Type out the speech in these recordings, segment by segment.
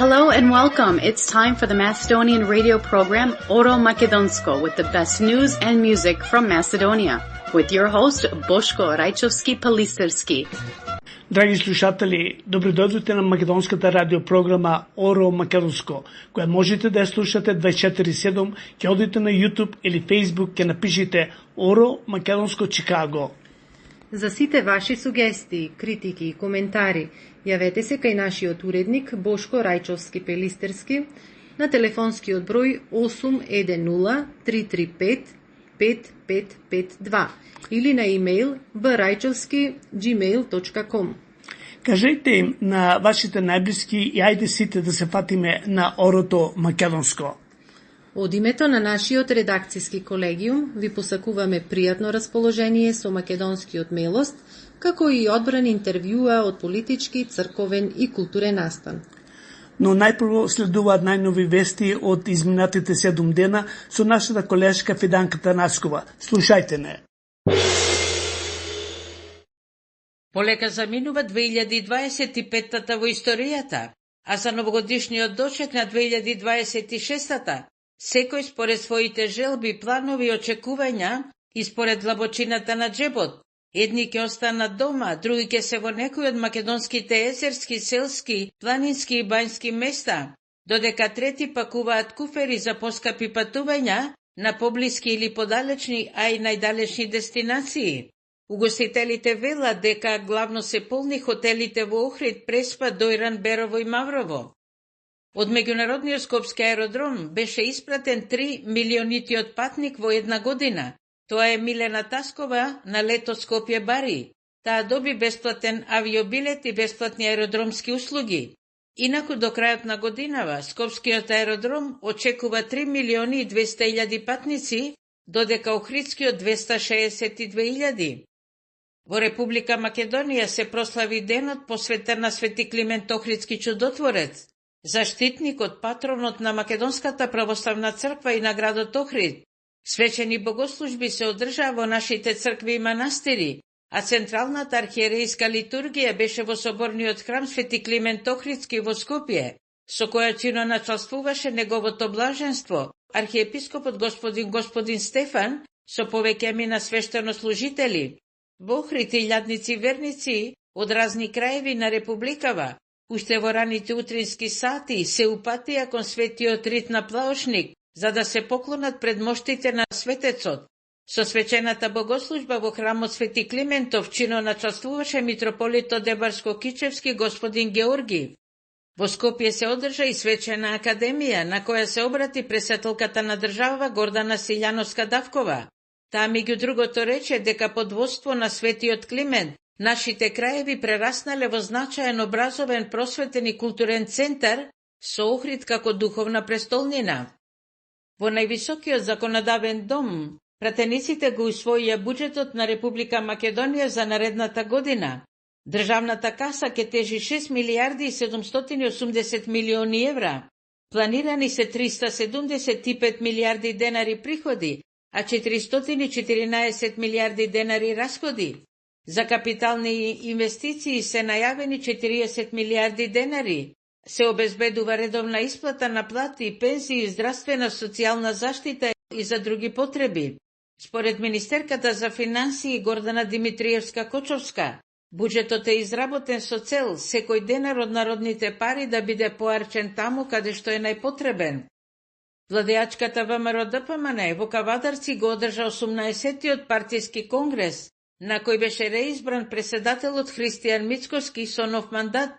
Hello and welcome. It's time for the Macedonian radio program Oro Makedonsko with the best news and music from Macedonia. With your host Boško Rajčovski-Palisterski. Драги слушатели, добредојдовте на македонската радиопрограма Оро Македонско, која можете да ја слушате 24/7, ќе одите на YouTube или Facebook, ќе напишите Оро Македонско Чикаго. За сите ваши сугестии, критики и коментари, јавете се кај нашиот уредник Бошко Рајчовски-Пелистерски на телефонскиот број 810 335 5552 или на имейл braјчовски@gmail.com. Кажете им на вашите најблиски и ајде сите да се фатиме на Орото Македонско. Од името на нашиот редакцијски колегиум ви посакуваме пријатно расположение со македонскиот мелост, како и одбран интервјуа од политички, црковен и културен настан. Но најпрво следуваат најнови вести од изминатите 7 дена со нашата колешка Фиданка Танаскова. Слушајте не. Полека заминува 2025-та во историјата, а за новогодишниот дочек на 2026-та, секој според своите желби, планови и очекувања и според длабочината на джебот. Едни ќе останат дома, други ќе се во некои од македонските езерски, селски, планински и бањски места, додека трети пакуваат куфери за поскапи патувања на поблиски или подалечни, а и најдалечни дестинации. Угостителите велат дека главно се полни хотелите во Охрид, Преспа, Дојран, Берово и Маврово. Од меѓународниот скопски аеродром беше испратен 3 милионитиот патник во една година. Тоа е Милена Таскова на лето Скопје-Бари. Таа доби бесплатен авиобилет и бесплатни аеродромски услуги. Инаку до крајот на годинава Скопскиот аеродром очекува 3 милиони и 200 илјади патници, додека Охридскиот 262.000. Во Република Македонија се прослави денот посветен на Свети Климент Охридски чудотворец, заштитникот, патронот на Македонската православна црква и на градот Охрид. Свечени богослужби се одржаа во нашите цркви и манастири, а централната архиерејска литургија беше во соборниот храм Свети Климент Охридски во Скопје, со која чино началствуваше неговото блаженство, архиепископот господин Стефан, со повеќе на свештенослужители. Во Охрид илјадници верници од разни краеви на Републикава, уште во раните утрински сати, се упатија кон светиот рит на Плаошник, за да се поклонат пред моштите на светецот. Со свечената богослужба во храмот Свети Климентов чино началствуваше митрополитот Дебарско-Кичевски господин Георги. Во Скопје се одржа и свечена академија, на која се обрати пресетелката на држава Гордана Силјановска-Давкова. Таа меѓу другото рече дека под водство на Светиот Климент нашите краеви прераснале во значаен образовен, просветен и културен центар со Охрид како духовна престолнина. Во највисокиот законодавен дом, пратениците го усвоија буџетот на Република Македонија за наредната година. Државната каса ќе тежи 6 милиарди и 780 милиони евра. Планирани се 375 милиарди денари приходи, а 414 милиарди денари расходи. За капитални инвестиции се најавени 40 милиарди денари. Се обезбедува редовна исплата на плати, пензии, здравствена, социјална заштита и за други потреби. Според Министерката за финансии Гордана Димитриевска-Кочовска, буџетот е изработен со цел секој денар од народните пари да биде поарчен таму каде што е најпотребен. Владеачката ВМРО ДПМН во Кавадарци го одржа 18-тиот партиски конгрес, на кој беше реизбран преседателот Христијан Мицкоски со нов мандат.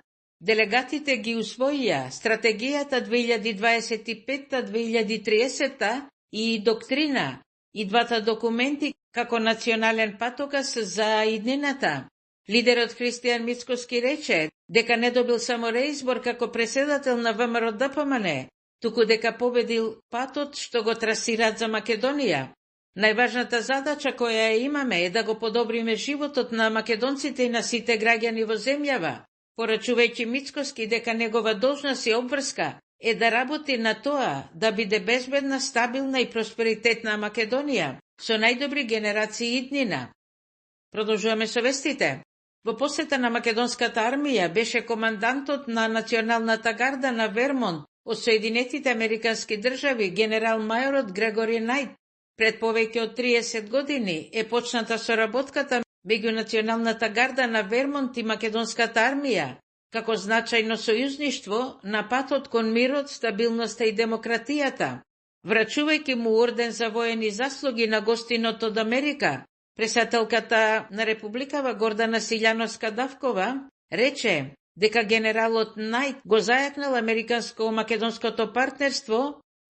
Делегатите ги усвоија стратегијата 2025-2030 и доктрина, и двата документи како национален патокас за иднината. Лидерот Христијан Мицкоски рече дека не добил само реизбор како преседател на ВМРО ДПМН, туку дека победил патот што го трасираат за Македонија. Најважната задача која ја имаме е да го подобриме животот на македонците и на сите граѓани во земјава, порачувајќи Мицкоски дека негова должност и обврска е да работи на тоа да биде безбедна, стабилна и просперитетна Македонија со најдобри генерации иднина. Продолжуваме со вестите. Во посета на македонската армија беше командантот на Националната гарда на Вермонт од Соединетите Американски држави, генерал-мајорот Грегори Најт. Пред повеќе од 30 години е почната соработката меѓу Националната гарда на Вермонт и македонската армија, како значајно сојузништво на патот кон мирот, стабилноста и демократијата. Врачувајќи му орден за воени заслуги на гостинот од Америка, председателката на Републикава Гордана Силјановска-Давкова рече дека генералот Најт го зајакнал американско-македонското партнерство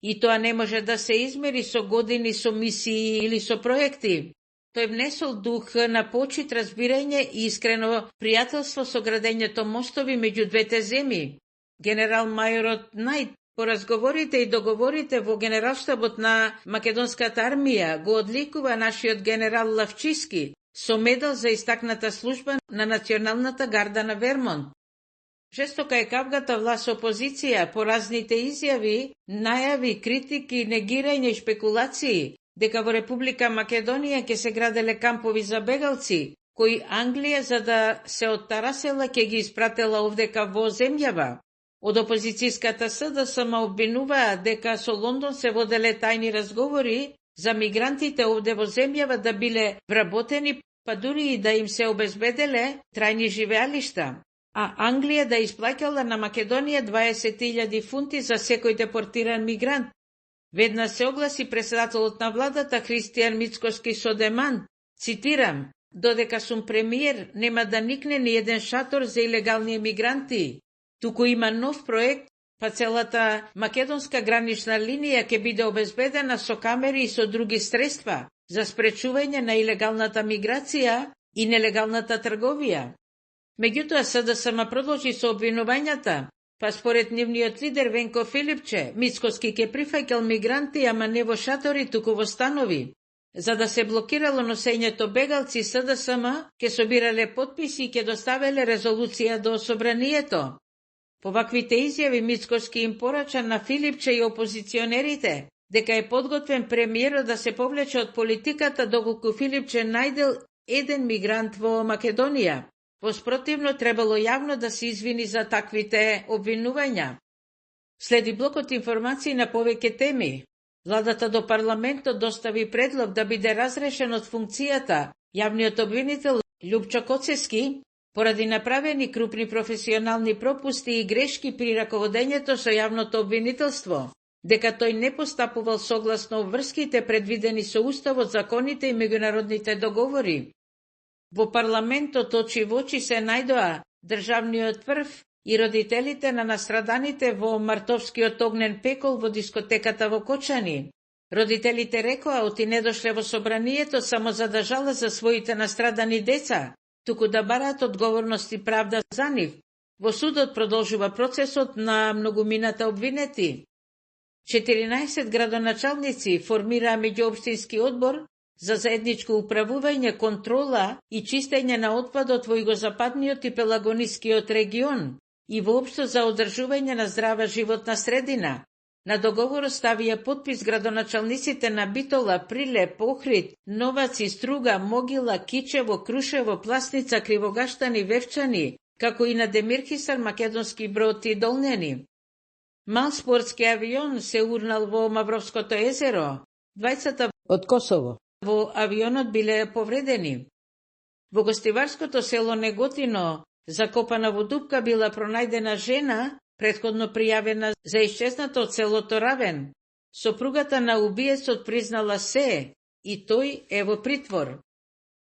и тоа не може да се измери со години, со мисии или со проекти. Тој внесол дух на почит, разбирање и искрено пријателство со градењето мостови меѓу двете земји. Генерал-мајорот Најт по разговорите и договорите во генералштабот на македонската армија го одликува нашиот генерал Лавчиски со медал за истакната служба на Националната гарда на Вермонт. Жестока е кавгата власт опозиција по разните изјави, најави, критики, негирање и шпекулации дека во Република Македонија ќе се граделе кампови за бегалци, кои Англија за да се оттарасела ќе ги испратела овдека во земјава. Од опозицијската СДСМ обвинуваа дека со Лондон се воделе тајни разговори за мигрантите овде во земјава да биле вработени, па дури и да им се обезбеделе трајни живеалишта, а Англија да исплаќала на Македонија 20.000 фунти за секој депортиран мигрант. Веднаш се огласи председателот на владата Христијан Мицкоски со демант, цитирам: "Додека сум премиер, нема да никне ни еден шатор за илегални емигранти. Туку има нов проект, па целата македонска гранична линија ќе биде обезбедена со камери и со други средства за спречување на илегалната миграција и нелегалната трговија." Меѓутоа СДСМ продолжи со обвинувањата, па според нивниот лидер Венко Филипче, Мицкоски ќе прифаќал мигранти, ама не во шатори, туку во станови. За да се блокирало носењето бегалци, СДСМ ќе собирале потписи и ќе доставеле резолуција до собранието. По ваквите изјави Мицкоски им порача на Филипче и опозиционерите дека е подготвен премиерот да се повлече од политиката доколку Филипче најдел еден мигрант во Македонија. Воспротивно требало јавно да се извини за таквите обвинувања. Следи блокот информации на повеќе теми. Владата до парламентот достави предлог да биде разрешен од функцијата јавниот обвинител Љупчо Коцески поради направени крупни професионални пропусти и грешки при раководењето со јавното обвинителство, дека тој не постапувал согласно обврските предвидени со уставот, законите и меѓународните договори. Во парламентот очи во очи се најдоа државниот врв и родителите на настраданите во мартовскиот огнен пекол во дискотеката во Кочани. Родителите рекоа оти не дошле во собранието само за да жалат за своите настрадани деца, туку да бараат одговорност и правда за нив. Во судот продолжува процесот на многумината обвинети. 14 градоначалници формираа меѓуопштински одбор за заедничко управување, контрола и чистење на отпадот во југозападниот и пелагонискиот регион и воопшто за одржување на здрава животна средина. На договорот ставија подпис градоначалниците на Битола, Прилеп, Охрид, Новаци, Струга, Могила, Кичево, Крушево, Пласница, Кривогаштани, Вевчани, како и на Демирхисар, Македонски Брод и Долнени. Мал спортски авион се урнал во Мавровското езеро. Двајцата од Косово во авионот биле повредени. Во гостиварското село Неготино, закопана во дупка, била пронајдена жена, претходно пријавена за исчезнато од селото Равен. Сопругата на убиецот признала се и тој е во притвор.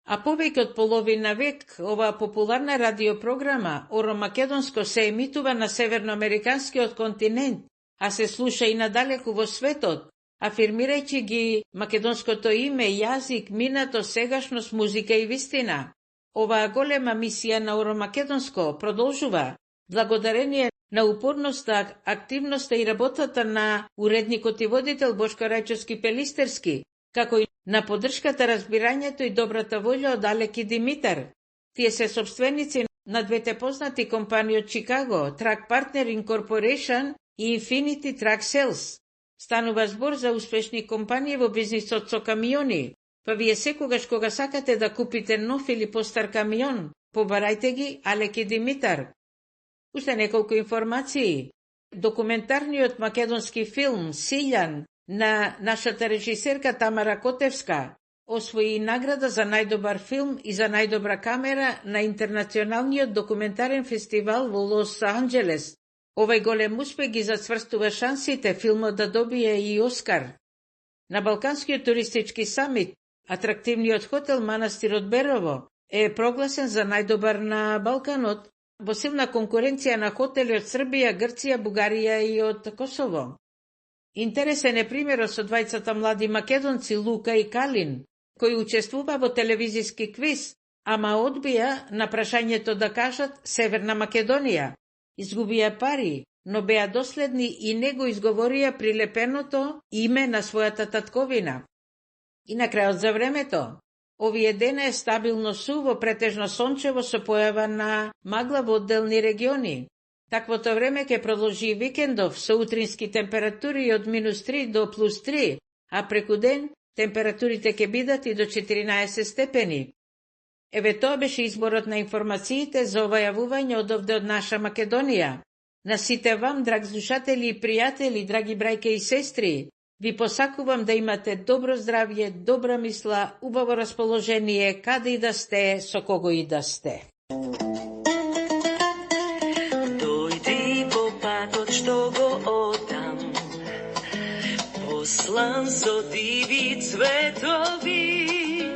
А повеќе од половина век оваа популарна радиопрограма Оро Македонско се емитува на северноамериканскиот континент, а се слуша и надалеку во светот, афирмирајќи ги македонското име, јазик, минато, сегашност, музика и вистина. Оваа голема мисија на Оро Македонско продолжува благодарение на упорноста, активноста и работата на уредникот и водител Бошко Рајчовски Пелистерски, како и на поддршката, разбирањето и добрата волја од Алеки Димитар. Тие се собственици на двете познати компании од Чикаго, Track Partner Incorporation и Infinity Track Sales. Станува збор за успешни компании во бизнисот со камиони, па вие секогаш кога сакате да купите нов или постар камион, Побарајте ги Алеки Димитар. Уште неколку информации. Документарниот македонски филм Силјан на нашата режисерка Тамара Котевска освои награда за најдобар филм и за најдобра камера на Интернационалниот документарен фестивал во Лос Анџелес. Овај голем успех ги зацврстува шансите филмот да добие и Оскар. На Балканскиот туристички самит, атрактивниот хотел Манастирот Берово е прогласен за најдобар на Балканот, во силна конкуренција на хотели од Србија, Грција, Бугарија и од Косово. Интересен е примерот со двајцата млади македонци Лука и Калин, кои учествува во телевизиски квиз, ама одбија на прашањето да кажат Северна Македонија. Изгубија пари, но беа доследни и не го изговорија прилепеното име на својата татковина. И на крајот за времето. Овие дена е стабилно суво, претежно сончево со појава на магла во одделни региони. Таквото време ќе продолжи викендов со утрински температури од -3 до +3, а преку ден температурите ќе бидат и до 14 степени. Еве тоа беше изборот на информациите за ова јавување од овде од наша Македонија. На сите вам, драги слушатели и пријатели, драги брајке и сестри, ви посакувам да имате добро здравје, добра мисла, убаво расположение, каде и да сте, со кого и да сте. Дојди по патот што го одам, послан со диви цветови,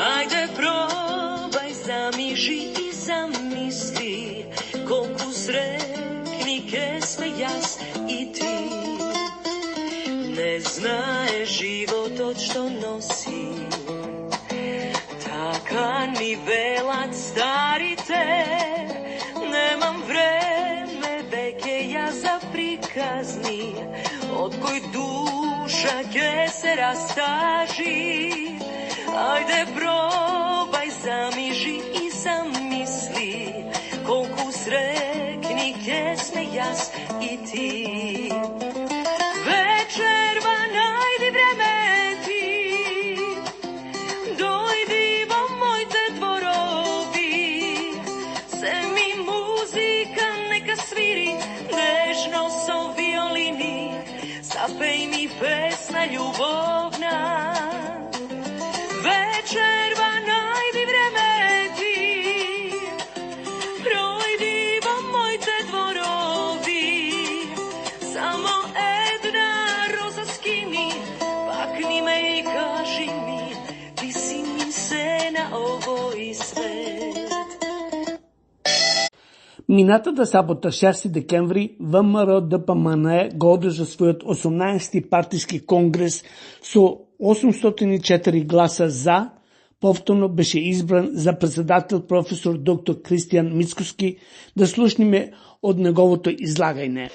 ајде пробај, замижи и замисли, колку среќни ке сме јас и ти. Не знае животот што носи, така ни велат старите. Немам време веќе ја за приказни, од кој душа ке се растажи. Ајде пробај, замижи и замисли, колку среќни ке сме јас и ти. Вечерва најди време ти, дојди во моите дворови, се ми музика нека свири, нежно со виолини, запеј ми песна љубовна. Вечерва најди време ти, пројди во моите дворови, само една роза скини, пакни ме и кажи ми, ти си ми се на овој свет. Минатата сабота, 6 декември, ВМРО-ДПМНЕ го одржа својот 18-ти партиски конгрес со 804 гласа за. Повторно беше избран за председател професор доктор Кристијан Мицкоски. Да слушниме од неговото излагање.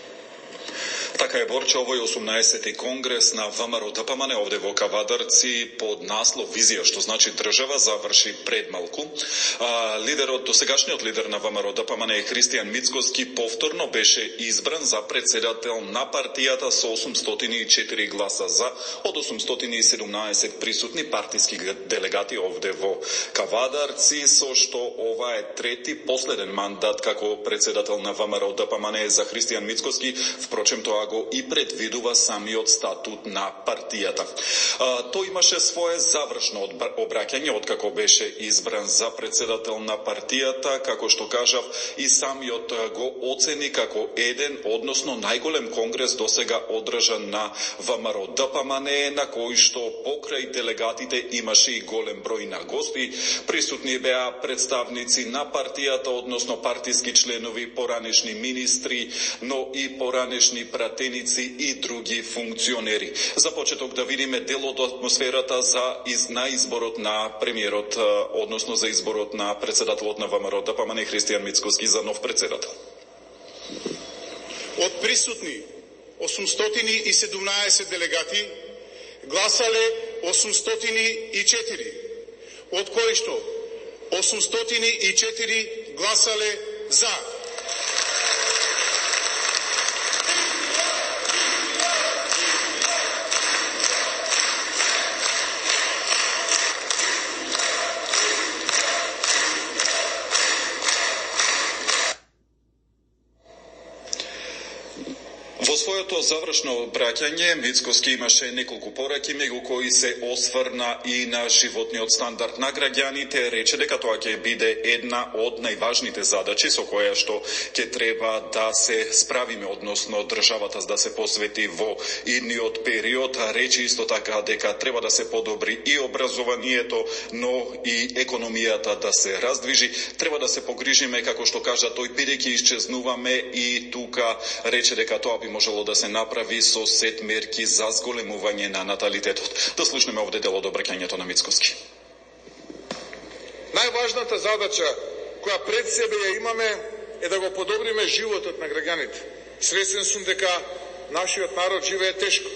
Така е, Борче, овој 18-ти конгрес на ВМРО-ДПМНЕ овде во Кавадарци под наслов Визија, што значи држава, заврши пред малку. Досегашниот лидер на ВМРО-ДПМНЕ Кристијан Мицкоски повторно беше избран за председател на партијата со 804 гласа за од 817 присутни партиски делегати овде во Кавадарци, со што ова е трети последен мандат како председател на ВМРО-ДПМНЕ за Кристијан Мицкоски. Впрочем, тоа го и предвидува самиот статут на партијата. Тој имаше свое завршно обраќање откако беше избран за председател на партијата, како што кажав, и самиот го оцени како еден, односно најголем конгрес досега одржан на ВМРО-ДПМНЕ, на кој што покрај делегатите имаше и голем број на гости. Присутни беа представници на партијата, односно партиски членови, поранешни министри, но и поранешни пратеници и други функционери. За почеток да видиме дел од атмосферата на изборот на премиерот, односно за изборот на председателот на ВМРО-ДПМНЕ Кристијан Мицкоски за нов председател. Од присутни 817 делегати гласале 804, од кои што 804 гласале за. Во своето завршно обраќање, Мицкоски имаше неколку пораки, меѓу кои се осврна и на животниот стандард на граѓаните, рече дека тоа ќе биде една од најважните задачи со која што ќе треба да се справиме, односно државата да се посвети во идниот период. Рече исто така дека треба да се подобри и образованието, но и економијата да се раздвижи. Треба да се погрижиме, како што кажа тој, бидејќи исчезнуваме, и тука рече дека тоа би можело да се направи со сет мерки за зголемување на наталитетот. Да слушнеме овде дел од обраќањето на Мицкоски. Најважната задача која пред себе ја имаме е да го подобриме животот на граѓаните. Свесен сум дека нашиот народ живее тешко.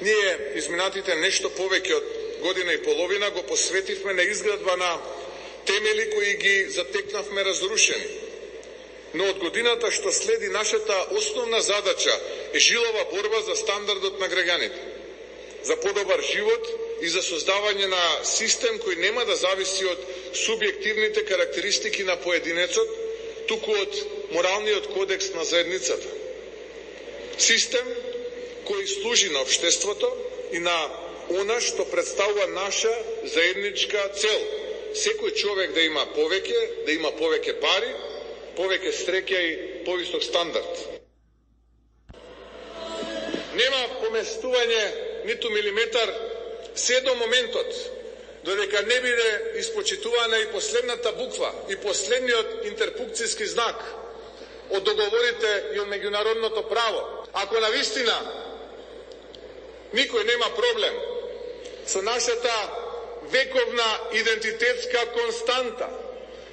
Ние изминатите нешто повеќе од година и половина го посветивме на изградба на темели кои ги затекнавме разрушени. Но од годината што следи, нашата основна задача е жилова борба за стандардот на граѓаните, за подобар живот и за создавање на систем кој нема да зависи од субјективните карактеристики на поединецот, туку од моралниот кодекс на заедницата. Систем кој служи на општеството и на она што представува наша заедничка цел. Секој човек да има повеќе пари, повеќе среќа и повисок стандард. Нема поместување ниту милиметар се до моментот додека не биде испочитувана и последната буква и последниот интерпункцијски знак од договорите и од меѓународното право. Ако навистина никој нема проблем со нашата вековна идентитетска константа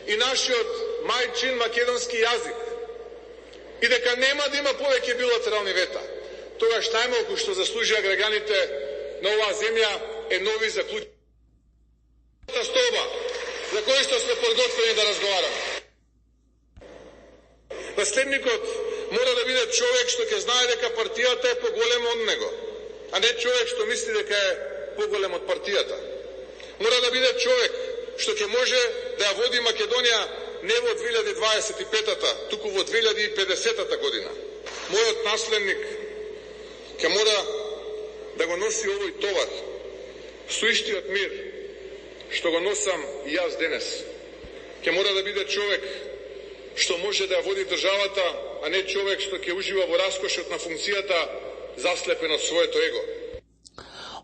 и нашиот мајчин македонски јазик, и дека нема да има повеќе билатерални вета, тогаш најмалку што заслужија граѓаните на оваа земја е нови заклучок столба за кој што сме подготвени да разговараме. Наследникот мора да биде човек што ќе знае дека партијата е поголема од него, а не човек што мисли дека е поголем од партијата. Мора да биде човек што ќе може да ја води Македонија не во 2025-та, туку во 2050-та година. Мојот наследник ќе мора да го носи овој товар со истиот мир што го носам и јас денес. Ќе мора да биде човек што може да ја води државата, а не човек што ќе ужива во раскошот на функцијата, заслепен од своето его.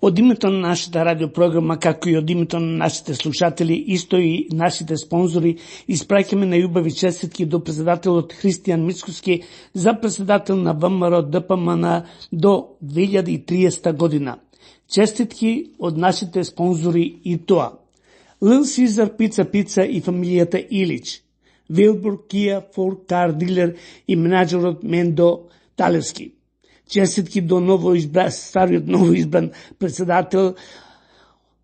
Од името на нашата радиопрограма, како и од името на нашите слушатели, исто и нашите спонзори, испраќаме најубави честитки до председателот Христијан Мицкоски за председател на ВМРО ДПМН до 2030 година. Честитки од нашите спонзори и тоа: Лил Сизар Пица и фамилијата Илич, Вилбур Кија Форд Кар Дилер и менаџерот Мендо Талевски. Честитки до стариот новоизбран председател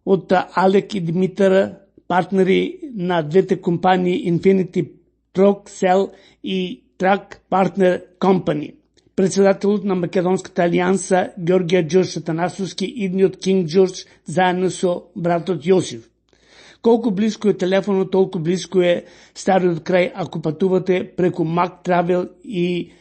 од Алек и Димитар, партнери на двете компании Infinity Truck Cell и Truck Partner Company. Председателот на Македонската алијанса Ѓорѓе Ѓорџ Атанасовски, идниот Кинг Ѓорџ, заедно со братот Јосиф. Колку близко е телефонот, толку близко е стариот крај ако патувате преку Мак Травел и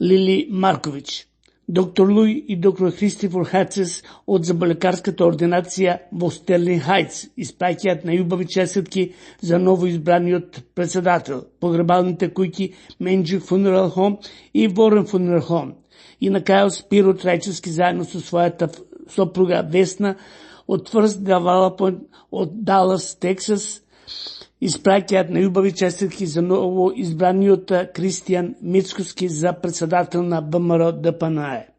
Лили Марковиќ. Доктор Луј и доктор Христофор Хацес од заболекарската ординација во Стерлин Хајц испраќаат најубави честитки за новоизбраниот председател, погребалните куќи Менџик Funeral Home и Ворен Funeral Home. И на крајот Спиро Трајчевски заедно со својата сопруга Весна од First Development од Далас, Тексас, испраќаат најубави честитки за ново избраниот Христијан Мицкоски за председател на ВМРО ДПНЕ.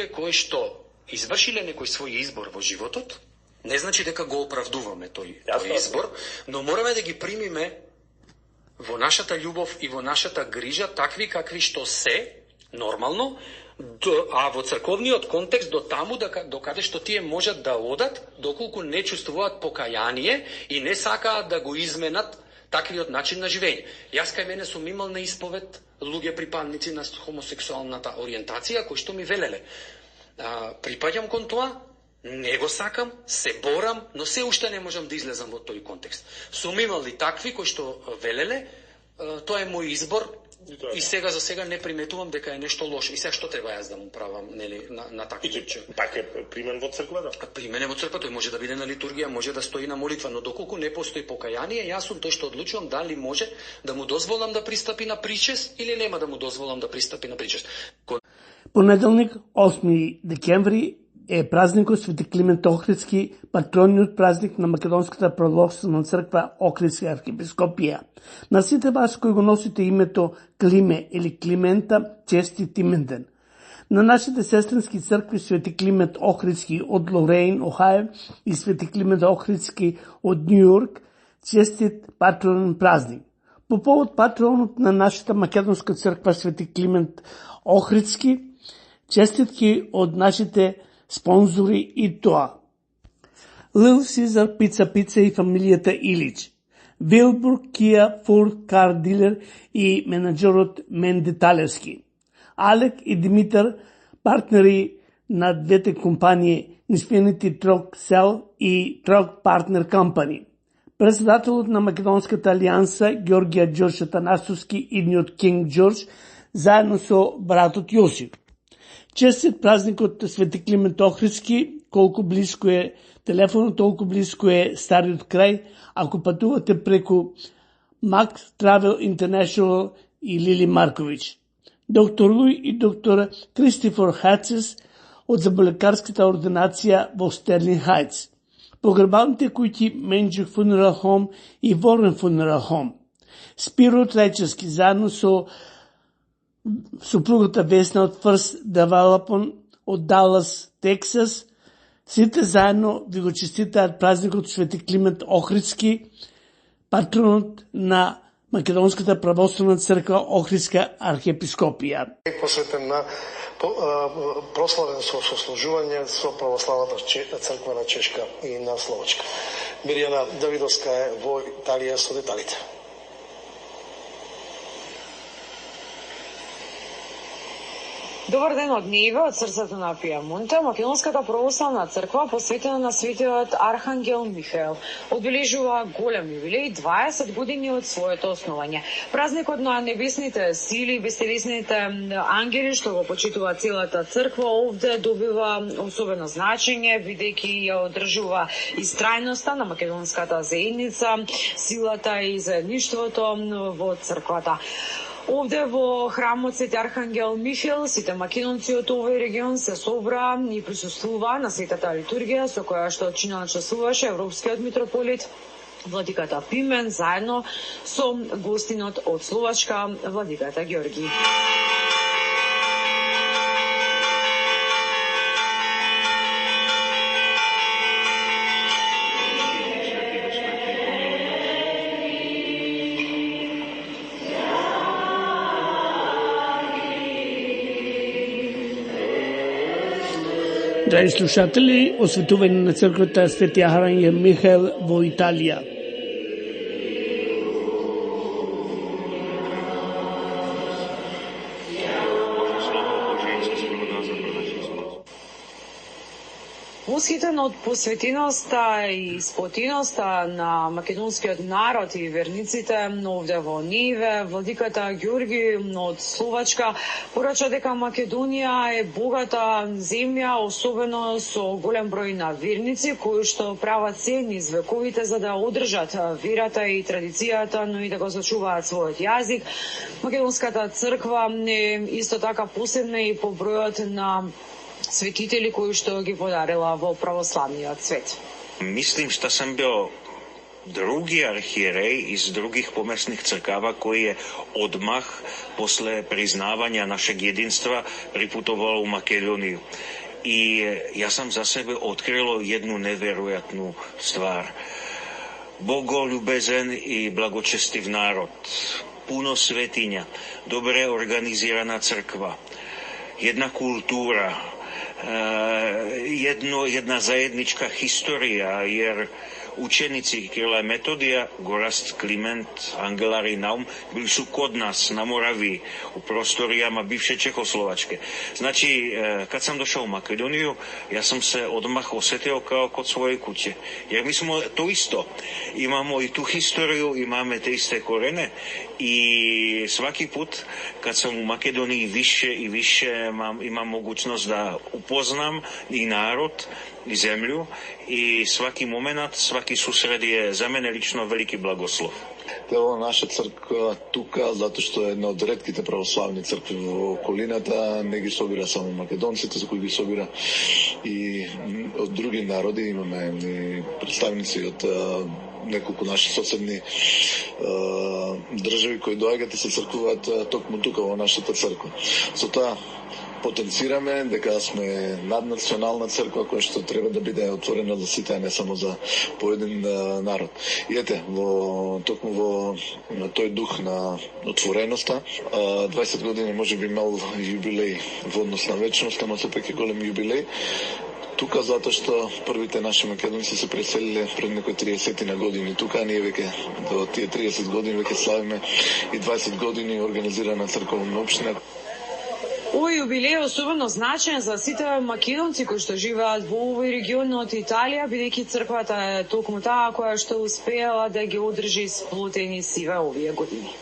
луѓе кои што извршиле некој свој избор во животот, не значи дека го оправдуваме тој избор, но мораме да ги примиме во нашата љубов и во нашата грижа такви какви што се, нормално, а во црковниот контекст до таму докаде што тие можат да одат, доколку не чувствуваат покаяние и не сакаат да го изменат таквиот начин на живење. Јас кај мене сум имал на исповед луѓе припадници на хомосексуалната ориентација кои што ми велеле: припаѓам кон тоа, не го сакам, се борам, но се уште не можам да излезам во тој контекст. Сум имал и такви кои што велеле, тоа е мој избор и сега за сега не приметувам дека е нешто лошо. И сега што треба јас да му правам, нели, на такви случаи? Пак е примен во црквата? Примен е во црквата, тој може да биде на литургија, може да стои на молитва, но доколку не постои покаяние, јас сум тој што одлучувам дали може да му дозволам да пристапи на причест или нема да му дозволам да пристапи на причест. Понеделник, 8 декември, е празникот Свети Климент Охридски, патрониот празник на Македонската православна црква Охридска архиепископија. На сите вас кои го носите името Климе или Климента, честит именден. На нашите сестрински цркви Свети Климент Охридски од Лорейн, Охајо и Свети Климент Охридски од Њујорк, честит патронен празник. По повод патронот на нашата македонска црква Свети Климент Охридски, честитки од нашите спонзори и тоа: Лил Сизар Пица и фамилијата Илич, Вилбург Кија Форд Кар Дилер и менаџерот Менди Талевски, Алек и Димитар, партнери на двете компании Infinity Truck Cell и Truck Partner Company, председателот на Македонската алијанса Ѓорѓија Ѓорџ Атанасовски и идниот Кинг Ѓорџ, заедно со братот Јосиф. Честит празникот Свети Климент Охридски, колку близко е телефонот, толку близко е стариот крај, ако патувате преку Max Travel International и Лили Марковиќ. Доктор Луј и доктор Кристофер Хацис од заболекарската ординација во Стерлинг Хајтс. Погребалните куќи Менџик Funeral Home и Ворен Funeral Home. Спиро Трајчевски заедно со супругата Весна од First Development од Далас, Тексас. Сите заедно ви го честитаат празникот Свети Климент Охридски, патронот на Македонската православна црква Охридска архиепископија. Посветен на прославен со сослужување со православната црква на Чешка и на Словачка. Миријана Давидовска е во Италија со деталите. Добар ден од Ниве, од срцето на Пиемонте. Македонската православна црква, посветена на светиот Архангел Михаел, одбележува голем јубилеј, 20 години од своето основање. Празникот на небесните сили, бестелесните ангели, што го почитува целата црква, овде добива особено значење, бидејќи ја одржува истрајноста на македонската заедница, силата и заедништвото во црквата. Овде во храмот Свети Архангел Михаел, сите македонци од овој регион се собра и присуствува на светата литургија, со која што чиначествуваше европскиот митрополит владиката Пимен, заедно со гостинот од Словачка, владиката Ѓорги. Драги слушатели, осветување на црквата Свети Архангел Михаел во Италија. Восхитен од посветеноста и спотиноста на македонскиот народ и верниците овде во Ниве, владиката Ѓорги од Словачка порача дека Македонија е богата земја, особено со голем број на верници кои што прават се низ вековите за да одржат верата и традицијата, но и да го зачуваат својот јазик. Македонската црква е исто така посебна и по бројот на светители кои што ги подарила во православниот свет. Мислим што сам бил други архиереи из других помесних цркава кои е одмах после признавања нашег единства припутувал у Македонiju. И јас сам за себе открило едну неверојатну ствар. Боголюбезен и благочестив народ, пуно светиња, добре организирана црква, една култура, една заедничка историја, jer ученици Кирила и Методија, Гораст, Климент, Ангелар и Наум били су код нас на Моравии, у просторијама бивше Чехословачке. Значи, кад сам дошол у Македонiju, јас сам се одмах осетил као код своје куќе. Jer ми смо то исто. Имамо и ту исторiju, имаме те исте корене и сваки пут, кад сам у Македонiji више и више имам могуćност да упознам и народ, и земљу, и сваки момент, сваки сусред е за мене лично велики благослов. Ова наша црква тука, затоа што е една од ретките православни цркви во околината, не ги собира само македонците, за кои ги собира и од други народи. Имаме и представници од неколку наши соседни држави кои доаѓаат и се цркуваат токму тука во нашата црква. Со тоа потенцираме дека сме наднационална црква која што треба да биде отворена за сите, а не само за поеден народ. И ете, токму во тој дух на отвореноста, 20 години може би имал јубилеј во однос на вечност, ама сепак е голем јубилеј. Тука затоа што првите наши македонци се преселиле пред некои 30 на години. Тука ние веќе до тие 30 години веќе славиме и 20 години организирана црковна општина. Овој јубилеј е особено значаен за сите македонци кои што живеат во овој регион од Италија, бидејќи црквата е токму таа која што успеала да ги одржи сплотени сиве овие години.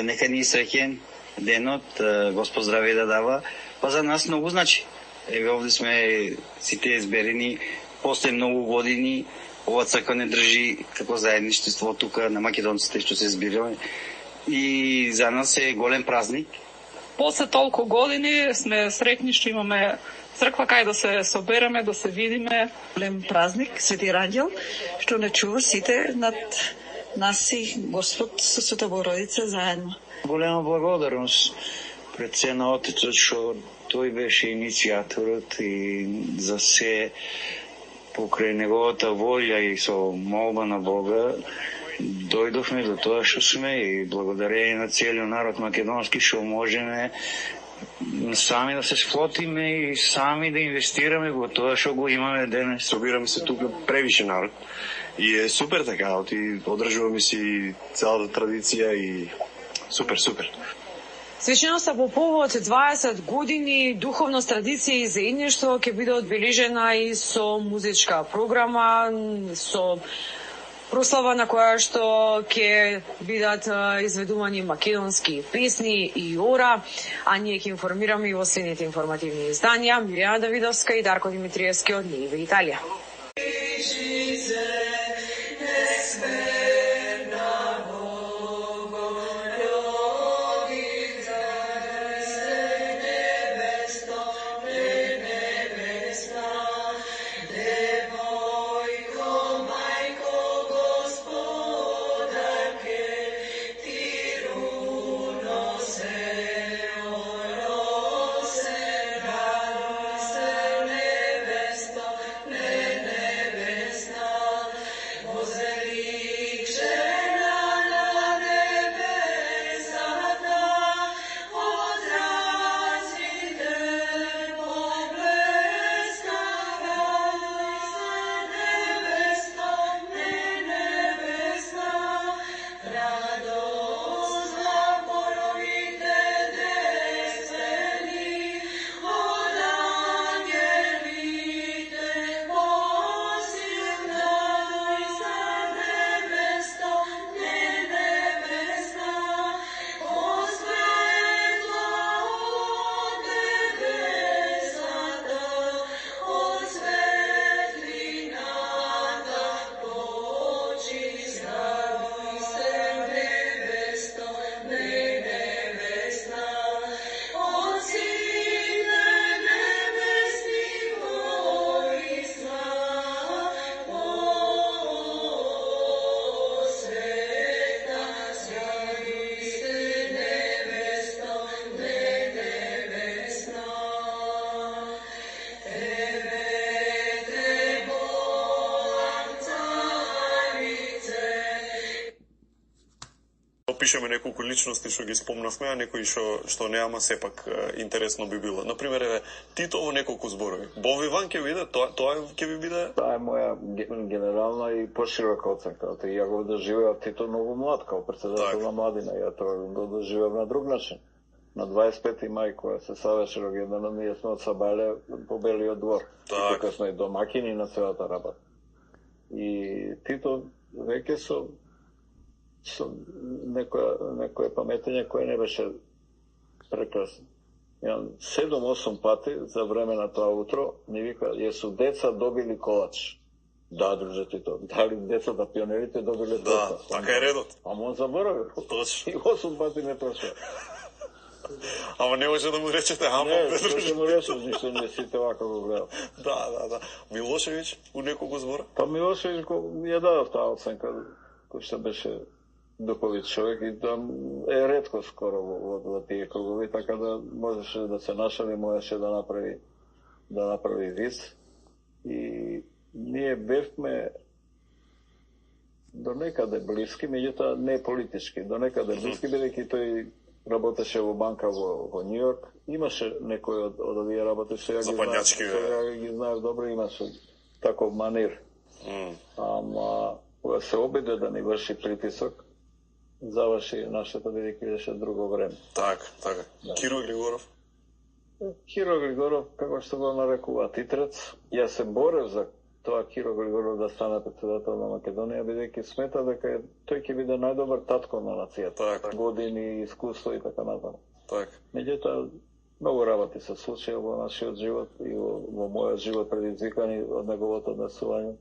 Нека ни среќен денот, Господ здраве да дава, па за нас многу значи. Еве овде сме сите изберени после многу години, ова црква не држи како заедништво тука на македонците што се избираме и за нас е голем празник. После толку години сме среќни што имаме црква кај да се собереме, да се видиме. Голем празник, Свети Рањел, што не чува сите над нас и Господ со Света Богородица заедно. Голема благодарност пред се на Отецот што тој беше иницијаторот и за се покрај неговата волја и со молба на Бога дојдовме до тоа што сме и благодарение на целиот народ македонски што можеме сами да се сплотиме и сами да инвестираме во тоа што го имаме денес. Собираме се тука превише народ и е супер така, одржуваме си целата традиција и супер. Свеченоста по повод 20 години духовност, традиција и заедништво ќе биде одбележена и со музичка програма, со прослава на која што ќе бидат изведувани македонски песни и ора, а ние ќе информираме и во следните информативни изданија. Мирјана Давидовска и Дарко Димитриевски од Ниве, Италија. опишеме неколку личности што ги спомнавме, а некои што неама сепак интересно би било. Например, еве Тито во неколку зборови. Бови Ван ќе биде, тоа ќе ви биде? Тоа е моја генерална и поширока оценка. Ја го доживеав Тито многу млад, као председател на младина, ја тоа го доживеав на друг начин. На 25. мај, која се савеше рогендана, ние сме од Сабале по Белиот двор. Тука сме домакини на целата работа. И Тито веќе со некој паметење кој не беше прекрасно. 7-8 пати за време на тоа утро ни вика, јесу деца добили колач. Да, друже Тито, дали децата пионерите добили деца? Да, така е редот. Ама он заборави. И 8 пати не прошла. Ама не може да му речете Амон. Не, не му речеш ништо, не сите вака го гледал. Да. Милошевиќ у неколку збора? Па Милошевиќ ја дадов таа оценка, кој што беше дуповит човек и там е ретко скоро во тие кругови, така да можеше да се нашали, можеше да направи виз. И ние бевме до некаде блиски, меѓутоа не политички, до некаде блиски, бидејќи тој работеше во банка во Нью Йорк. Имаше некој од овие работи, што ја ги знаев добро, имаше таков манир. Ама кога се обиде да ни врши притисок, заврши нашата, бидејќи беше друго време. Така. Киро Григоров? Киро Григоров, како што го нарекува Титрец, ја се борев за тоа Киро Григоров да стане председател на Македонија, бидејќи смета дека тој ќе биде најдобар татко на нацијата. Години, искуство и така натаму. Меѓутоа, многу работи се случија во нашиот живот и во мојот живот предизвикани од неговото однесување.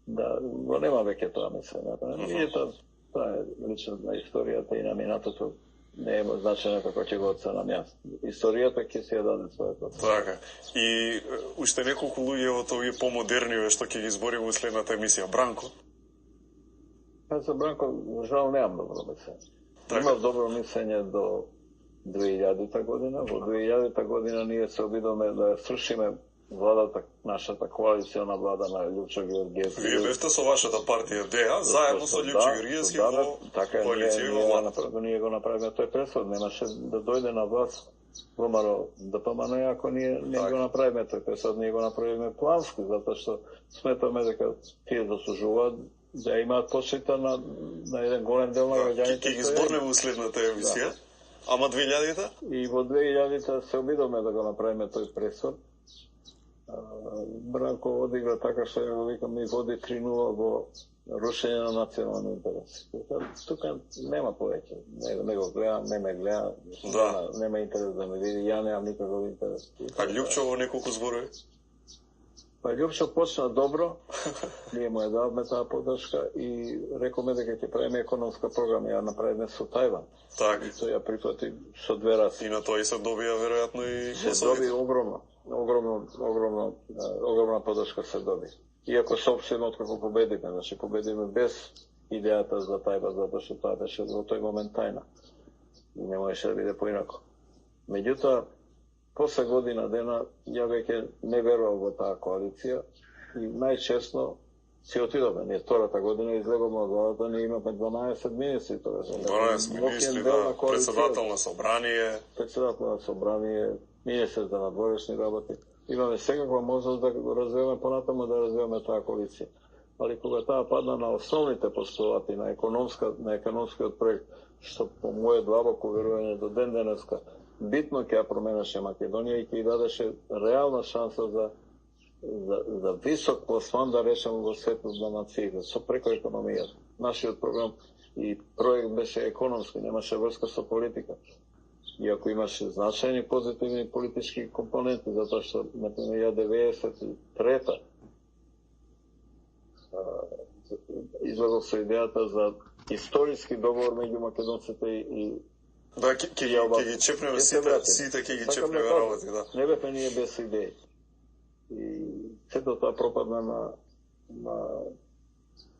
Да, го нема веќе тоа мислење. Меѓутоа, тоа е лична историјата и на минатото не е значено како ќе го оценам јас. Историјата ќе се ја даде своето. Така. И уште неколку луѓе од овие помодерни што ќе ги избориме во следната емисија. Бранко? За Бранко, жал, немам добро мислење. Имав добро мислење до 2000-та година. Во 2000-та година ние се обидоме да срушиме владата, нашата коалициона влада на Лјупчо Георгиевски. Вие бевте со вашата партија ДЕА, заедно со Лјупчо Георгиевски во коалицијна влада. Ние го направиме тој пресод, немаше да дојде на власт ВМРО ДПМН, ако ние не го направиме тој пресод, ние го направиме плански, затоа што сметаме дека тие заслужуваат да имаат посвета на еден голем дел на граѓаните. Ќе ги зборнеме во следната емисија, ама 2000-та? И во 2000-та се обидоме да го направиме тој пресод. Бранко одигра така што ја викам и води 3-0 во рушење на национални интереси. Тука нема повеќе. Не го гледа, не ме гледа, нема интерес да ме види, ја немам никаков интерес. А Лјупчо во неколку зборови? Па Лјупчо почна добро, ние му ја давме таа поддршка и рековме дека ќе правиме економска програма, ја направиме со Тајван. И тој ја прифати со 2 рази. И на тоа и се добија веројатно и гласови. Се доби огромна поддршка се доби. Иако собствено откако победиме, значи победиме без идејата за Тајван, затоа што тоа беше во тој момент тајна. И не можеше да биде поинако. Меѓутоа, после година дена, ја веќе не верувам во таа коалиција и најчесно си отидоме. Ние втората година излегоме од владата, ние имаме 12 министри. 12 министри, да, председател на собрание. Председател на собрание, министер за надворешни работи. Имаме секаква можност да го развиваме понатаму, да развиваме таа коалиција. Али кога таа падна на основните постулати, на економскиот проект, што по моје длабоко верување до ден денеска, битно ќе ја променеше Македонија и ќе ја дадеше реална шанса за висок пласман да решаме во светот на нациите, со преко економијата. Нашиот програм и проект беше економски, немаше врска со политика. Иако имаше значајни позитивни политички компоненти, затоа што, например, ја 93-та излегов со идејата за историски договор меѓу македонците и да, ќе ги чепнеме сите ќе ги чепнеме работи, да. Не бевме ние без идеи. И сето тоа пропадна на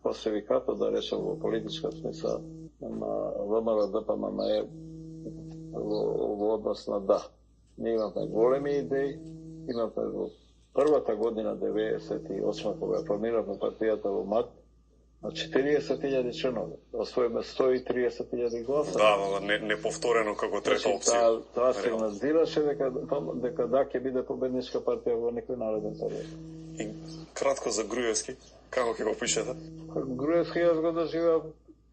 пасивикато, да речем, во политичка смисла на ВМРО ДПМН во однос на да. Ние имаме големи идеи, имаме во првата година 98 кога формиравме партијата во март, на 40.000 членови. Освоиме 130.000 гласа. Да, неповторено како трета опција. Тоа сигнализираше дека да ќе биде победничка партија во некој нареден период. И кратко за Груевски, како ќе го пишете? Груевски јас го доживеав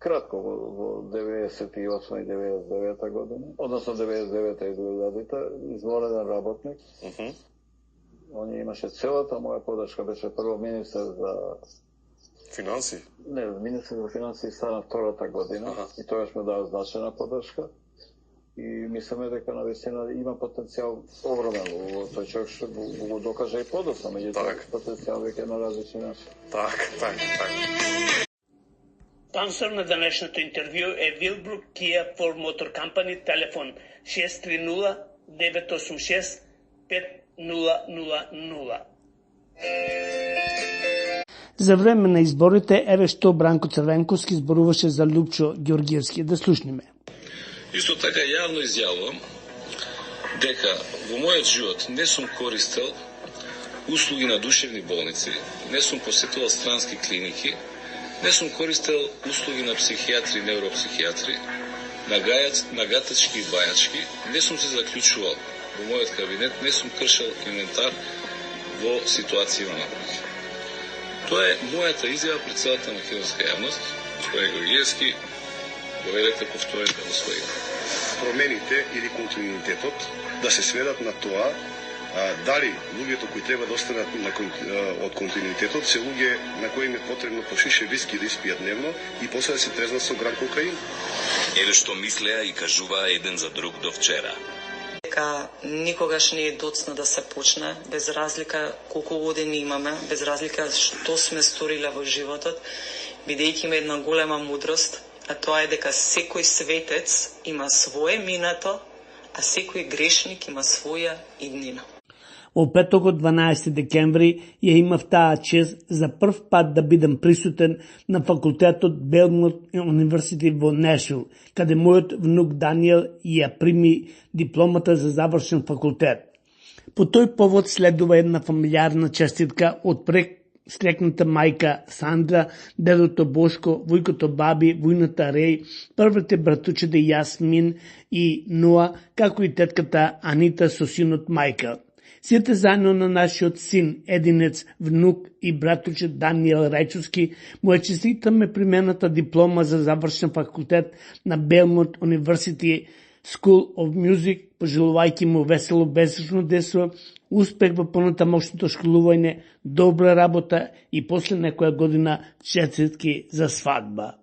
кратко во 98 и 99 година, односно 99 и 2000, изволен работник. Он имаше целата моја подршка, беше прво министер за финансии? Не, министер за финансии стана втората година и тоаш ме дава значајна подршка. И мислиме дека навистина има потенцијал огромен во тој човек што го докаже и подоцна, меѓутоа потенцијал веќе на различни начини. Така. Спонсор на денешното интервју е Вилбрук Kia Ford Motor Company, телефон 630-986-5000. За време на изборите, еве што Бранко Црвенковски зборуваше за Лупчо Ѓорѓевски. Да слушниме. Исто така јавно изјавувам дека во мојот живот не сум користел услуги на душевни болници, не сум посетувал странски клиники, не сум користел услуги на психијатри и невропсихијатри, на гатачки и бајачки, не сум се заклучувал во мојот кабинет, не сум кршел инвентар во ситуација на напред. Тоа е мојата изјава пред целата македонска јавност. Господин Ѓорѓевски, доверете повторите во своите. Промените или континуитетот да се сведат на тоа дали луѓето кои треба да останат од континуитетот се луѓе на кои им е потребно по шише виски да испијат дневно и после да се трезнат со грам кокаин. Еве што мислеа и кажуваа еден за друг до вчера. Дека никогаш не е доцна да се почне, без разлика колку години имаме, без разлика што сме сториле во животот, бидејќи има една голема мудрост, а тоа е дека секој светец има свое минато, а секој грешник има своја иднина. Во петокот 12 декември ја имав таа чест за прв пат да бидам присутен на факултетот Белмонт университет во Нешвил, каде мојот внук Даниел ја прими дипломата за завршен факултет. По тој повод следува една фамилиарна честитка од стрекната мајка Сандра, дедото Бошко, вујкото Баби, вујната Реј, првите братучеде Јасмин и Ноа, како и тетката Анита со синот Мајкал. Сите заедно на нашиот син, единец, внук и братучет Даниел Рајчовски му ја честитаме примената диплома за завршен факултет на Белмонт University School of Music, пожелувајќи му весело безречно детство, успех во понатамошното школување, добра работа и после некоја година честитки за свадба.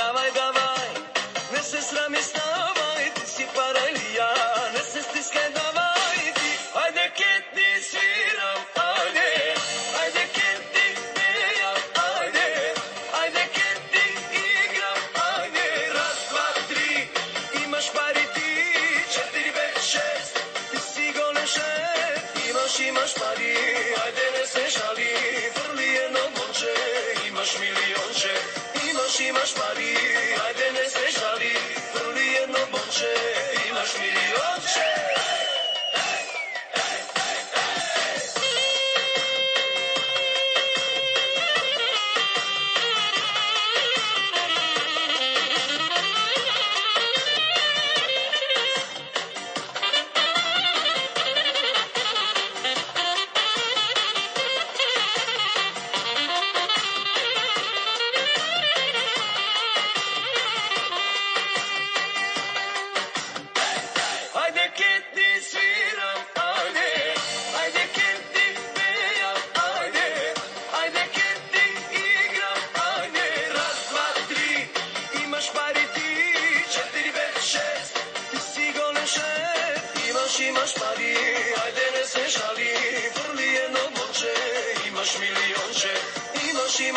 Давај,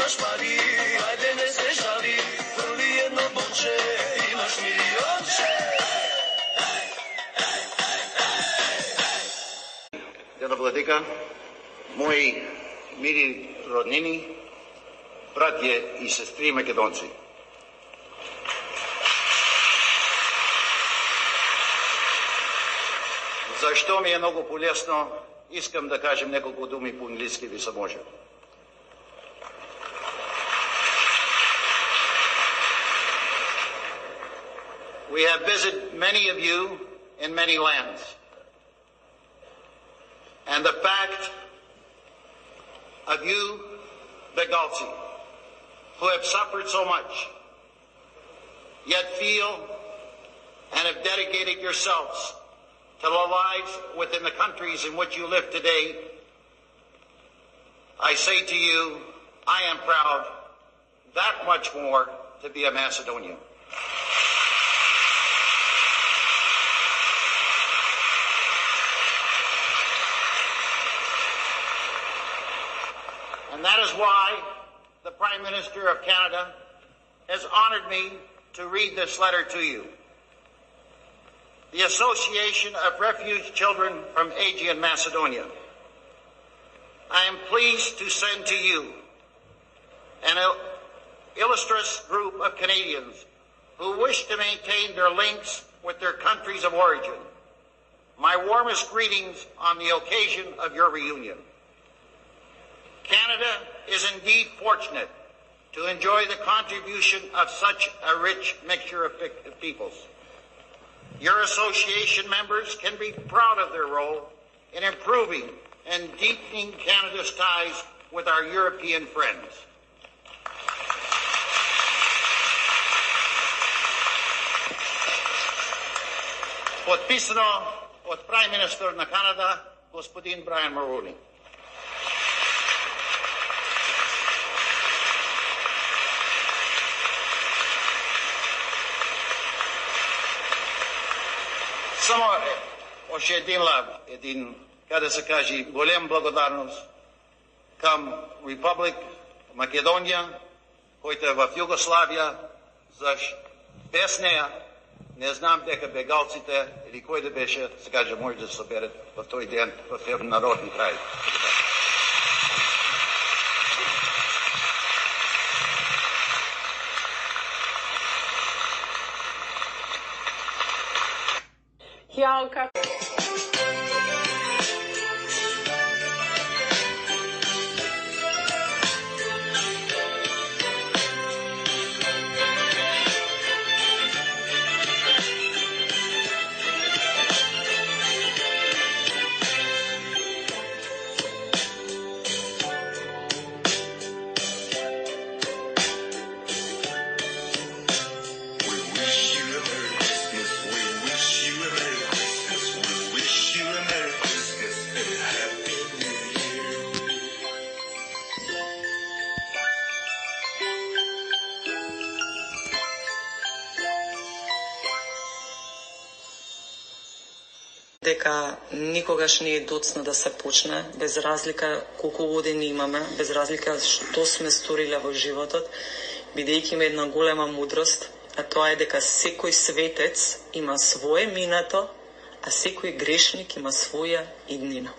имаш пари, ајде не се жали, фрли едно бонче, имаш милионче. Дедо Владика, мои мили роднини, братје и сестри македонци. Зашто ми е многу полесно, искам да кажем неколку думи по англиски, ви се може. We have visited many of you in many lands. And the fact of you, Begalci, who have suffered so much, yet feel and have dedicated yourselves to the lives within the countries in which you live today, I say to you, I am proud that much more to be a Macedonian. And that is why the Prime Minister of Canada has honored me to read this letter to you. The Association of Refugee Children from Aegean Macedonia. I am pleased to send to you an illustrious group of Canadians who wish to maintain their links with their countries of origin. My warmest greetings on the occasion of your reunion. Canada is indeed fortunate to enjoy the contribution of such a rich mixture of peoples. Your association members can be proud of their role in improving and deepening Canada's ties with our European friends. Подписано от Prime Minister на Канада, господин Брайан Mulroney. Само още един, как да се каже, голем благодарност към Републик Македонија, който е в Югославија, без нея не знам дека бегалците или кој да беше, се каже, може да се съберат в тој ден в един народен край. Јалка. дека никогаш не е доцна да се почне, без разлика колку години имаме, без разлика што сме сториле во животот, бидејќи има една голема мудрост, а тоа е дека секој светец има свое минато, а секој грешник има своја иднина.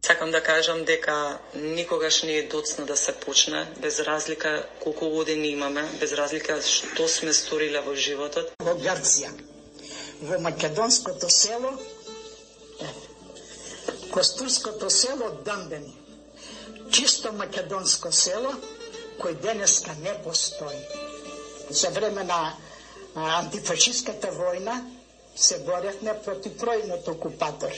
Сакам да кажам дека никогаш не е доцна да се почне, без разлика колку години имаме, без разлика што сме сториле во животот. Во Грција, во македонското село, Костурското село Дамбени, чисто македонско село, кој денеска не постои. За време на антифашистската војна се боревме против тројниот окупатор.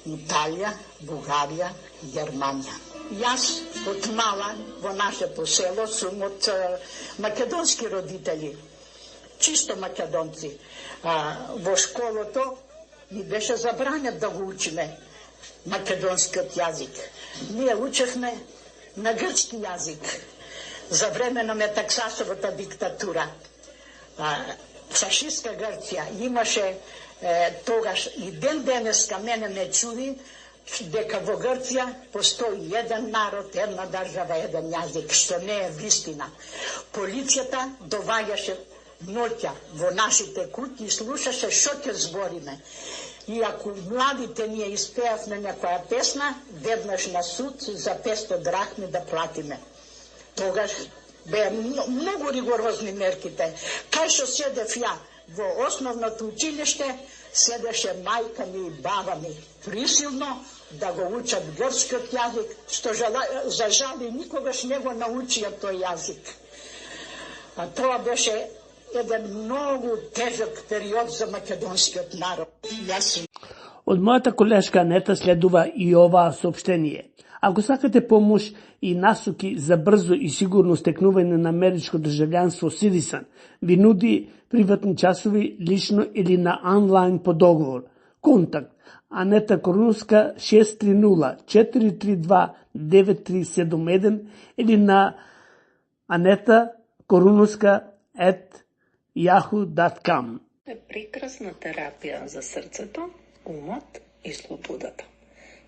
Италија, Бугарија, Германија. Јас од мала во нашето село сум од македонски родители, чисто македонци. Во школото ни беше забранет да го учиме македонскиот јазик. Ние учехме на грчки јазик. За време на Метаксасовата диктатура. Фашистска Грција имаше тогаш и ден денеска мене ме чуди дека во Грција постои еден народ, една држава, еден јазик, што не е вистина. Полицијата доваѓаше ноќа во нашите куќи и слушаше што ќе збориме. И ако младите ние испеавме некоја песна, веднаш на суд за 500 драхми да платиме. Тогаш беа многу ригорозни мерките. Кај што седев ја во основното училиште, седеше мајка ми и баба ми присилно да го учат грчкиот јазик, што за жали никогаш не го научија тој јазик. А тоа беше еден многу тежок период за македонскиот народ. Од мојата колешка Анета следува и оваа соопштение. Ако сакате помош и насоки за брзо и сигурно стекнување на америчко државјанство Citizen, ви нуди приватни часови лично или на онлайн по договор. Контакт Анета Коруновска 630-432-9371 или на anetakorunovska@yahoo.com. Е прекрасна терапија за срцето, умот и слободата.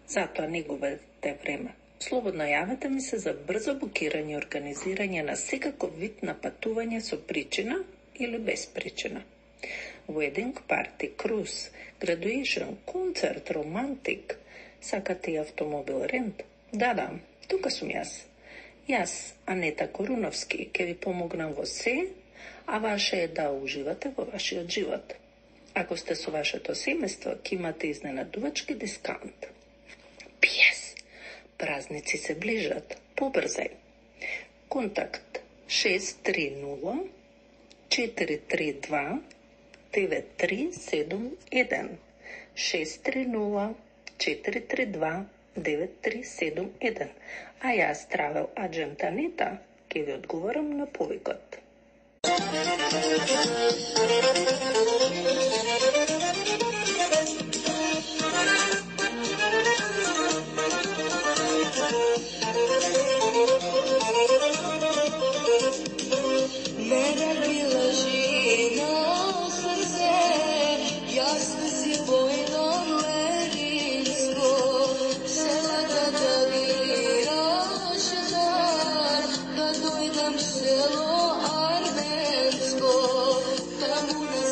Затоа не губете време. Слободно јавете ми се за брзо букирање и организирање на секаков вид на патување со причина или без причина. Wedding party, cruise, graduation, концерт, романтик, сакате и автомобил рент? Да, тука сум јас. Јас, Анета Коруновски, ќе ви помогнам во се, а ваше е да уживате во вашиот живот. Ако сте со вашето семејство, ќе имате изненадувачки дискаунт. Пиес! Празници се ближат. Побрзај. Контакт 630-432-9371 630-432-9371. А јас, Travel Agent Анета, ќе ви одговорам на повикот. Selo armensko, tamu na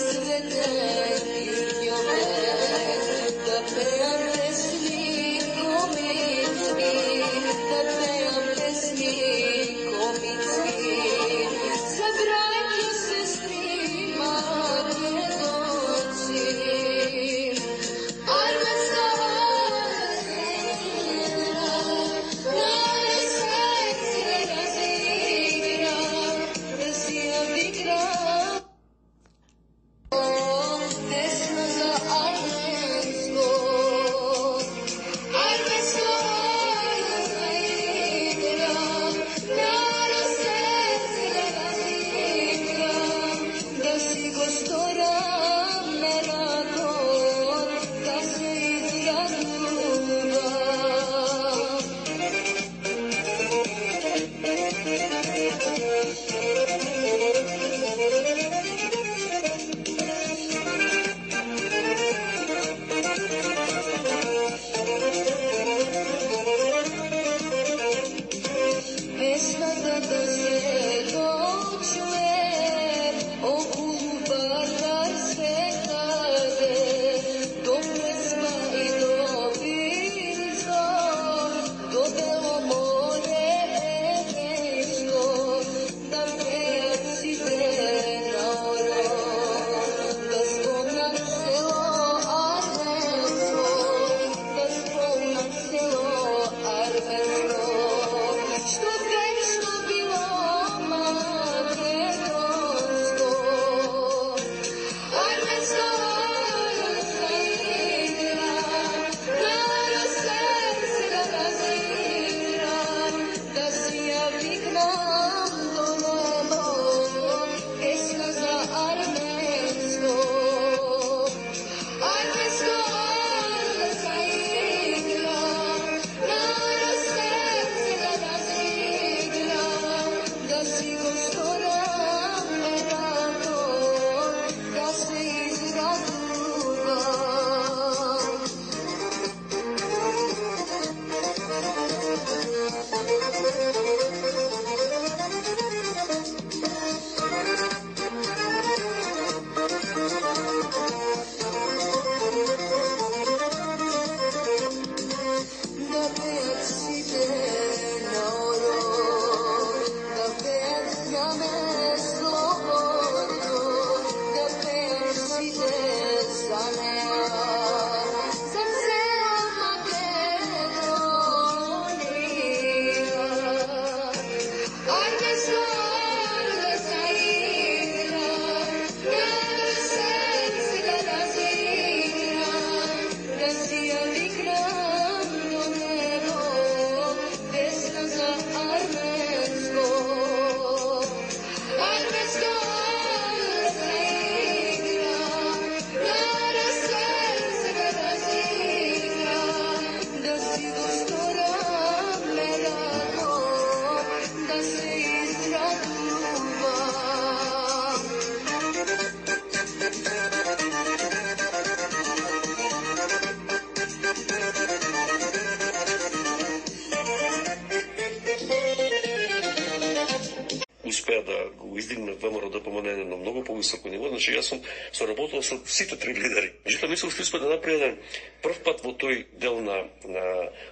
на едно многу повисоко ниво. Значи, јас сум соработувал со сите три лидери. Меѓутоа, мислам што успе да направи еден прв пат во тој дел на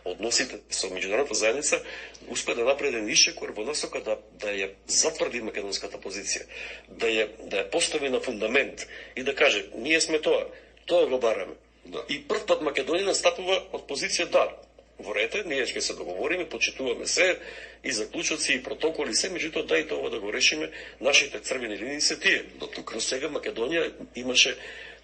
односите со меѓународната заедница, успе да направи еден ишекор во насока да ја затврди македонската позиција, да ја постави на фундамент и да каже, ние сме тоа го бараме. Да. И прв пат Македонија настапува од позиција во рете, ние ќе се договориме, почитуваме се и заклучоци и протоколи се, меѓутоа дајте ова да го решиме, нашите црвени линии се тие. Но сега Македонија имаше,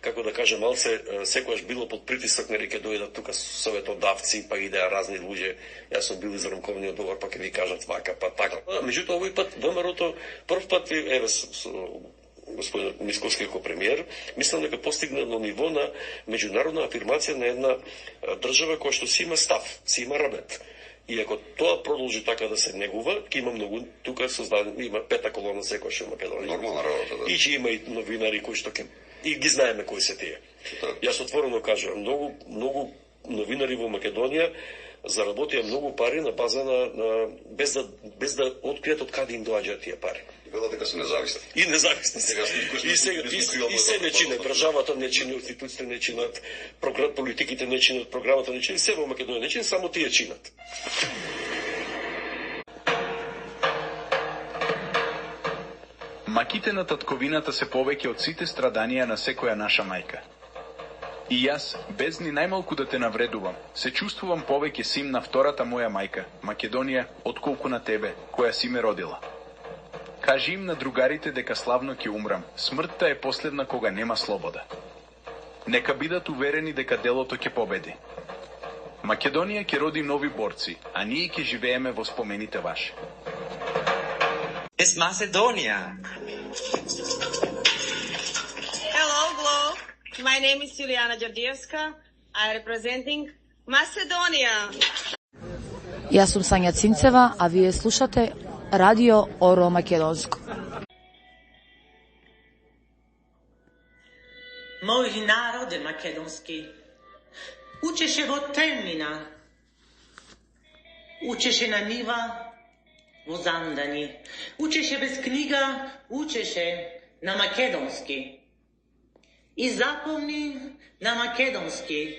како да кажем, малце секогаш било под притисок, нели ќе дојдат тука советодавци, па идеа разни луѓе. Јас сум бил израмкованиот договор, па ќе ви кажат вака, па така. Меѓутоа овој пат ВМРО-то прв пат господин Мицковски како премиер, мислам дека постигна на ниво на меѓународна афирмација на една држава која што си има став, си има рабет. И ако тоа продолжи така да се негува, ќе има многу, тука има пета колона секојаш во Македонија. Нормална работа, да. И ќе има и новинари кои што и ги знаеме кои се тие. Јас отворено кажувам, многу новинари во Македонија заработија многу пари на база на без да откријат од каде им доаѓаат тие пари. Велат дека се независни. И независни. И се не чине, државата не чини, институциите не чинат, политиките не чинат, програмата не чини, се во Македонија не чини, само тие чинат. Маките на татковината се повеќе од сите страданија на секоја наша мајка. И јас, без ни најмалку да те навредувам, се чувствувам повеќе сим на втората моја мајка, Македонија, отколку на тебе, која си ме родила. Кажи им на другарите дека славно ќе умрам. Смртта е последна кога нема слобода. Нека бидат уверени дека делото ќе победи. Македонија ќе роди нови борци, а ние ќе живееме во спомените ваши. It's Macedonia. Hello, Globe. My name is Juliana Đorđievska. I am representing Macedonia. Јас сум Сања Цинцева, а вие слушате Радио Оро Македонско. Мој народ е македонски. Учеше во Темнина. Учеше на нива во Зандани. Учеше без книга, учеше на македонски. И запомни на македонски.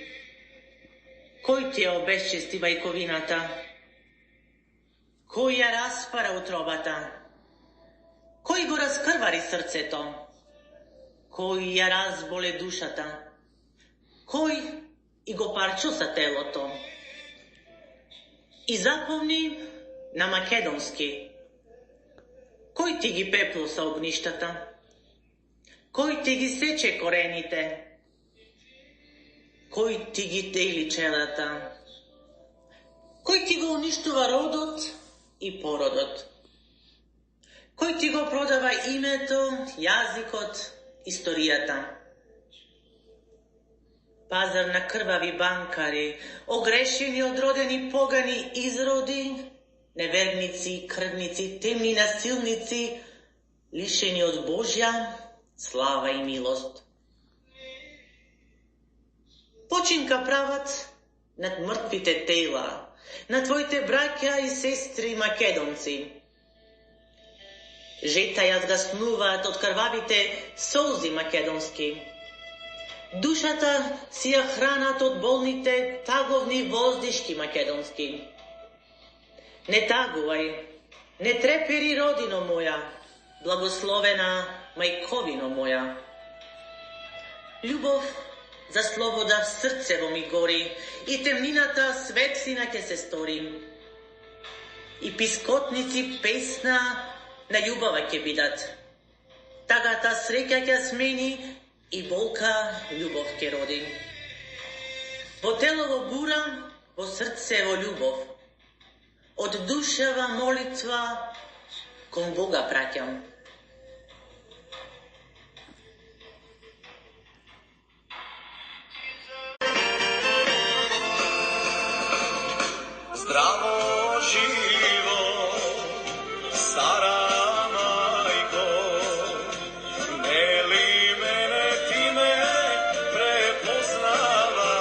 Кој ти ја обесчести бајковината? Кој ја распара утробата? Кој го раскрвари срцето? Кој ја разболе душата? Кој и го парчуса телото? И запомни на македонски. Кој ти ги пеплуса огништата? Кој ти ги сече корените? Кој ти ги дели челата? Кој ти го уништува родот и породот? Кој ти го продава името, јазикот, историјата? Пазар на крвави банкари, огрешени од родени погани изроди, неверници, крвници, темни насилници, лишени од Божја слава и милост. Починка прават над мртвите тела, на твоите браќа и сестри македонци. Жета ја згаснуваат од крвавите солзи македонски. Душата си ја хранат од болните таговни воздишки македонски. Не тагувај, не трепери родино моја, благословена мајковино моја. Љубов за слобода в срцево ми гори и темнината светлина ќе се стори. И пискотници песна на љубава ќе бидат. Тагата среќа ќе смени и болка љубов ќе роди. Во телово бура, во срцево љубов. Од душева молитва кон Бога праќам. Здраво живо, стара мајко, нели мене ти ме препознава?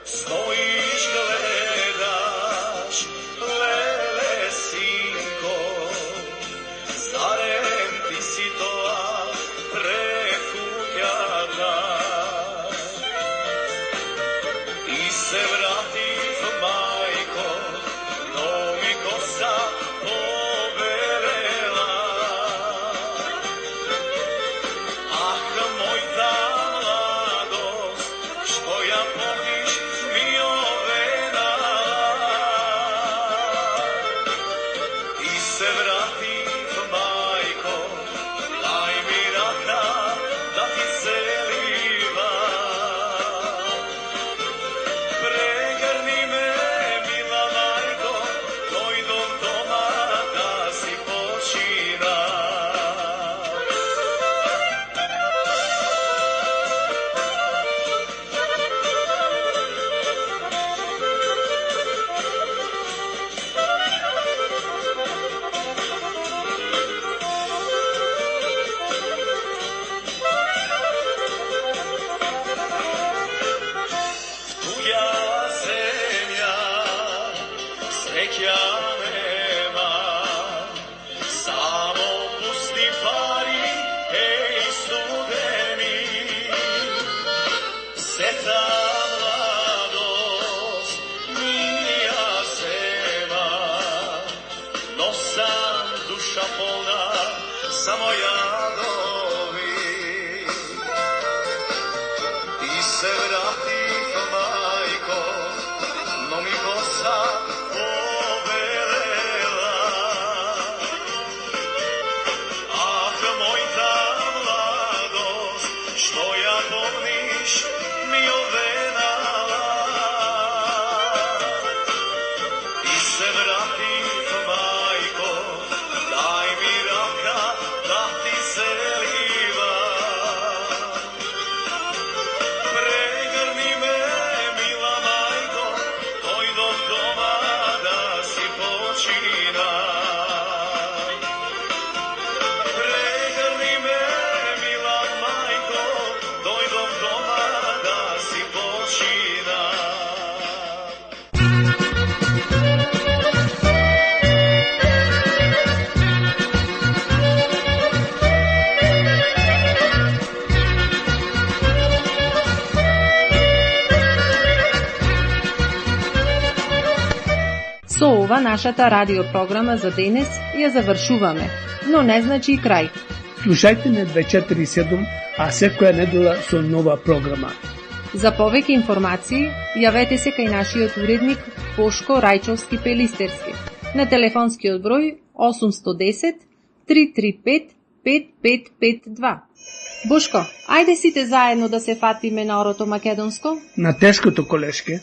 Стоиш, гледаш, леле синко, среќа нема, само пусти пари, еј студени. Сета младост мија сема, но сам душа полна само јадови. И се вратив, мајко, но ми коса побелела. Ах, мојта младост, што ја помниш, ми овенала. И се вратив, мајко, дај ми рака да ти се лива. Прегрни ме, мила мајко, дојдов дома да си починам. Прегрни ме, мила мајко, дојдов дома да си починам. Со ова нашата радиопрограма за денес ја завршуваме, но не значи и крај. Слушајте не 247, а секоја недела со нова програма. За повеќе информации, јавете се кај нашиот уредник Бошко Рајчовски Пелистерски на телефонскиот број 810 335 5552. Бошко, ајде сите заедно да се фатиме на орото македонско? На тешкото колешке.